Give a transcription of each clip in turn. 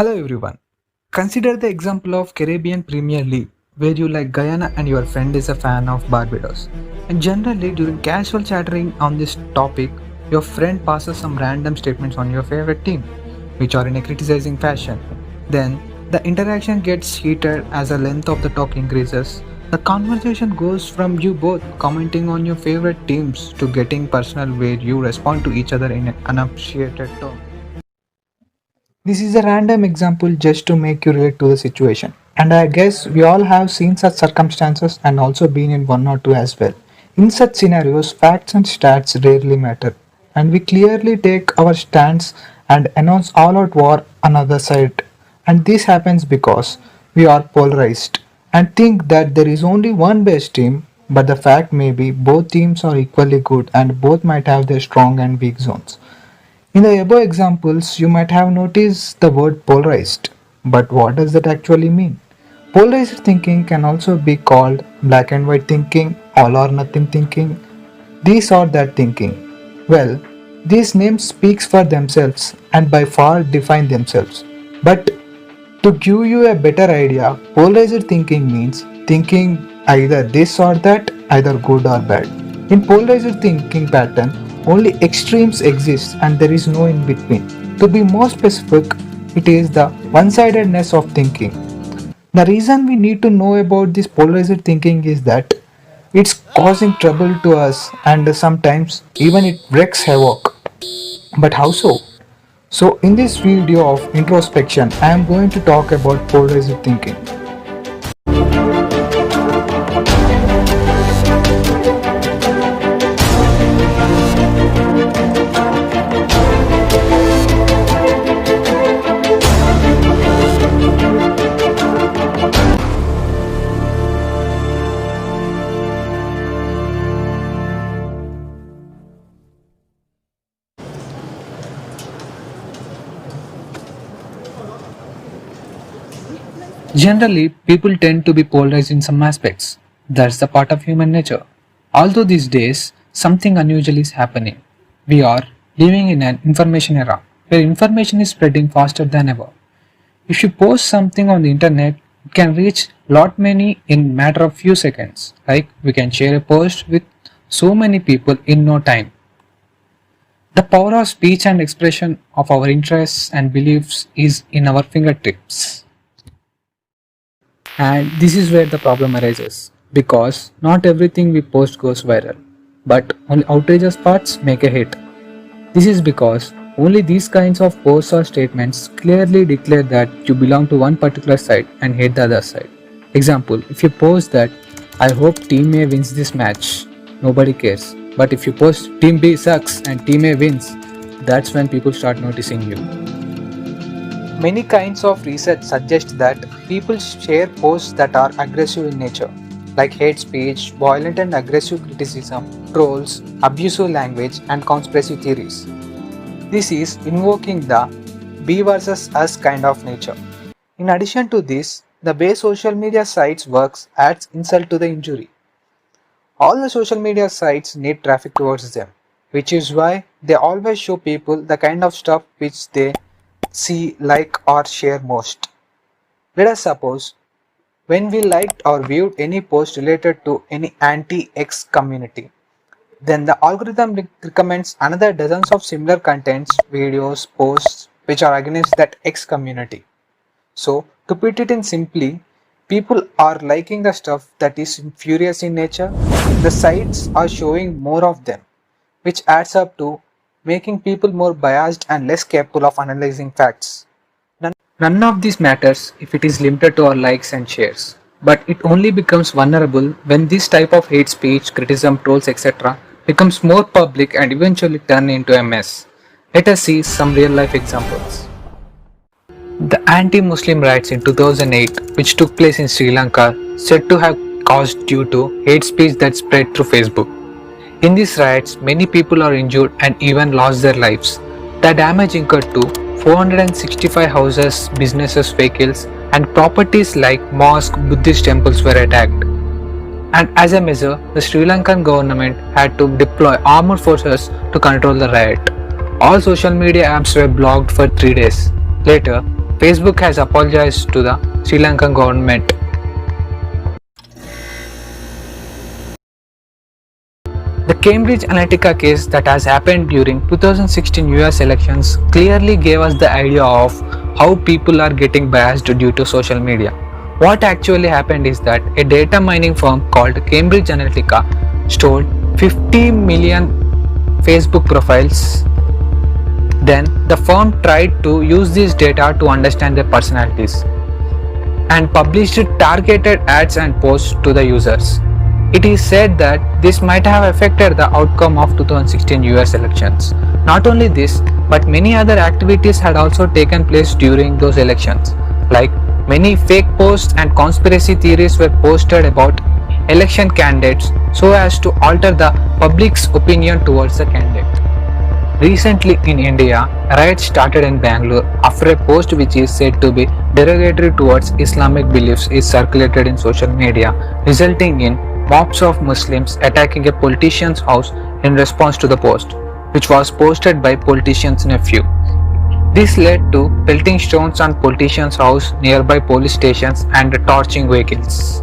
Hello everyone. Consider the example of Caribbean Premier League where you like Guyana and your friend is a fan of Barbados. And generally during casual chattering on this topic, your friend passes some random statements on your favorite team, which are in a criticizing fashion. Then the interaction gets heated as the length of the talk increases. The conversation goes from you both commenting on your favorite teams to getting personal where you respond to each other in an unappreciated tone. This is a random example just to make you relate to the situation. And I guess we all have seen such circumstances and also been in one or two as well. In such scenarios, facts and stats rarely matter. And we clearly take our stance and announce all out war on other side. And this happens because we are polarized and think that there is only one best team, but the fact may be both teams are equally good and both might have their strong and weak zones. In the above examples, you might have noticed the word polarized. But what does that actually mean? Polarized thinking can also be called black and white thinking, all or nothing thinking, this or that thinking. Well, these names speaks for themselves and by far define themselves. But to give you a better idea, polarized thinking means thinking either this or that, either good or bad. In polarized thinking pattern, only extremes exist and there is no in between. To be more specific, it is the one-sidedness of thinking. The reason we need to know about this polarized thinking is that it's causing trouble to us and sometimes even it wreaks havoc. But how so? So in this video of introspection, I am going to talk about polarized thinking. Generally, people tend to be polarized in some aspects. That's the part of human nature. Although these days, something unusual is happening. We are living in an information era where information is spreading faster than ever. If you post something on the internet, it can reach lot many in matter of few seconds. Like we can share a post with so many people in no time. The power of speech and expression of our interests and beliefs is in our fingertips. And this is where the problem arises because not everything we post goes viral, but only outrageous parts make a hit. This is because only these kinds of posts or statements clearly declare that you belong to one particular side and hate the other side. Example, if you post that I hope team A wins this match, nobody cares. But if you post team B sucks and team A wins, that's when people start noticing you. Many kinds of research suggest that people share posts that are aggressive in nature, like hate speech, violent and aggressive criticism, trolls, abusive language, and conspiracy theories. This is invoking the "be versus us" kind of nature. In addition to this, the way social media sites works adds insult to the injury. All the social media sites need traffic towards them, which is why they always show people the kind of stuff which they see, like or share most. Let us suppose when we liked or viewed any post related to any anti-X community, then the algorithm recommends another dozens of similar contents, videos, posts which are against that X community. So to put it in simply, people are liking the stuff that is furious in nature. The sites are showing more of them, which adds up to making people more biased and less capable of analyzing facts. None of this matters if it is limited to our likes and shares, but it only becomes vulnerable when this type of hate speech, criticism, trolls, etc. becomes more public and eventually turn into a mess. Let us see some real life examples. The anti-Muslim riots in 2008, which took place in Sri Lanka, said to have caused due to hate speech that spread through Facebook. In these riots, many people are injured and even lost their lives. The damage incurred to 465 houses, businesses, vehicles, and properties like mosques, Buddhist temples were attacked. And as a measure, the Sri Lankan government had to deploy armed forces to control the riot. All social media apps were blocked for 3 days. Later, Facebook has apologized to the Sri Lankan government. The Cambridge Analytica case that has happened during 2016 US elections clearly gave us the idea of how people are getting biased due to social media. What actually happened is that a data mining firm called Cambridge Analytica stole 50 million Facebook profiles. Then the firm tried to use this data to understand their personalities and published targeted ads and posts to the users. It is said that this might have affected the outcome of 2016 US elections. Not only this, but many other activities had also taken place during those elections. Like many fake posts and conspiracy theories were posted about election candidates so as to alter the public's opinion towards the candidate. Recently in India, riots started in Bangalore after a post which is said to be derogatory towards Islamic beliefs is circulated in social media, resulting in mobs of Muslims attacking a politician's house in response to the post, which was posted by politician's nephew. This led to pelting stones on politician's house, nearby police stations and torching vehicles.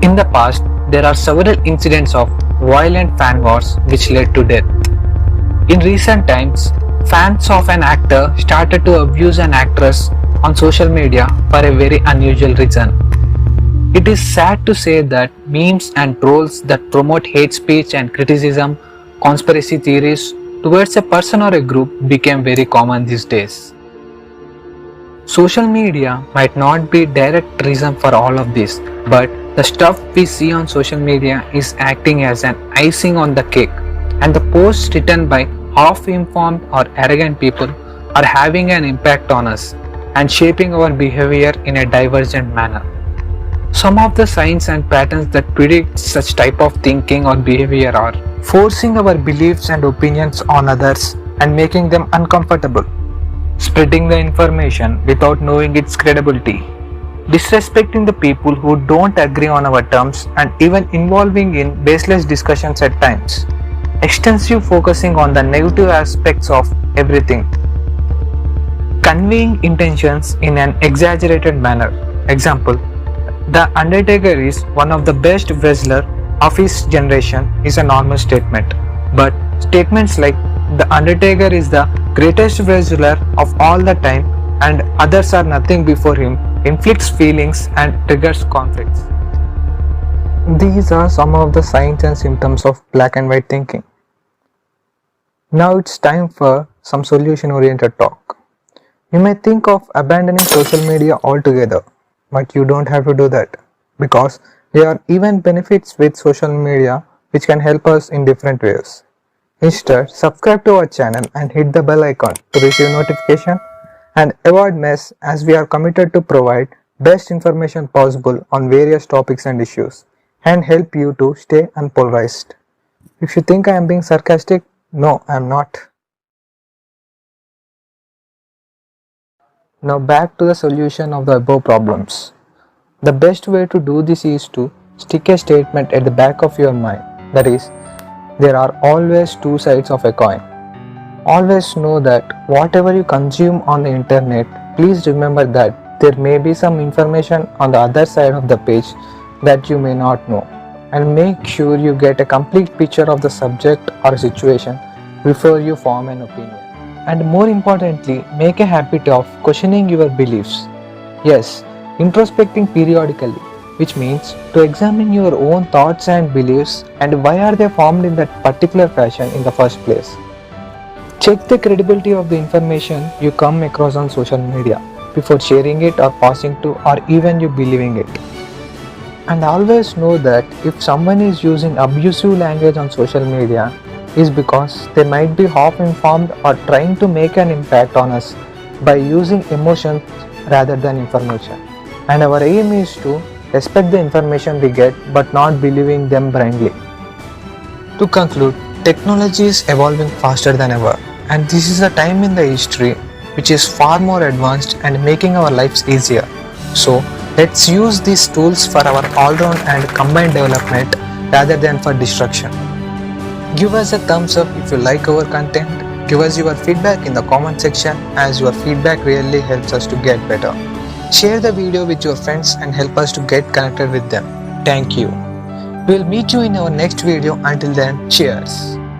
In the past, there are several incidents of violent fan wars which led to death. In recent times, fans of an actor started to abuse an actress on social media for a very unusual reason. It is sad to say that memes and trolls that promote hate speech and criticism, conspiracy theories towards a person or a group became very common these days. Social media might not be direct reason for all of this, but the stuff we see on social media is acting as an icing on the cake, and the posts written by half-informed or arrogant people are having an impact on us and shaping our behavior in a divergent manner. Some of the signs and patterns that predict such type of thinking or behavior are forcing our beliefs and opinions on others and making them uncomfortable, spreading the information without knowing its credibility, disrespecting the people who don't agree on our terms, and even involving in baseless discussions at times, extensive focusing on the negative aspects of everything, conveying intentions in an exaggerated manner. Example, The Undertaker is one of the best wrestler of his generation is a normal statement, but statements like The Undertaker is the greatest wrestler of all the time and others are nothing before him inflicts feelings and triggers conflicts. These are some of the signs and symptoms of black and white thinking. Now it's time for some solution oriented talk. You may think of abandoning social media altogether, but you don't have to do that because there are even benefits with social media which can help us in different ways. Instead, subscribe to our channel and hit the bell icon to receive notification and avoid mess as we are committed to provide best information possible on various topics and issues and help you to stay unpolarized. If you think I am being sarcastic, no, I am not. Now back to the solution of the above problems. The best way to do this is to stick a statement at the back of your mind. That is, there are always two sides of a coin. Always know that whatever you consume on the internet, please remember that there may be some information on the other side of the page that you may not know, and make sure you get a complete picture of the subject or situation before you form an opinion. And more importantly, make a habit of questioning your beliefs. Yes, introspecting periodically, which means to examine your own thoughts and beliefs and why are they formed in that particular fashion in the first place. Check the credibility of the information you come across on social media before sharing it or passing to or even you believing it. And always know that if someone is using abusive language on social media is because they might be half informed or trying to make an impact on us by using emotions rather than information. And our aim is to respect the information we get but not believing them blindly. To conclude, technology is evolving faster than ever, and this is a time in the history which is far more advanced and making our lives easier. So let's use these tools for our all-round and combined development rather than for destruction. Give us a thumbs up if you like our content Give us your feedback in the comment section, as your feedback really helps us to get better. Share the video with your friends and help us to get connected with them. Thank you. We'll meet you in our next video. Until then, cheers.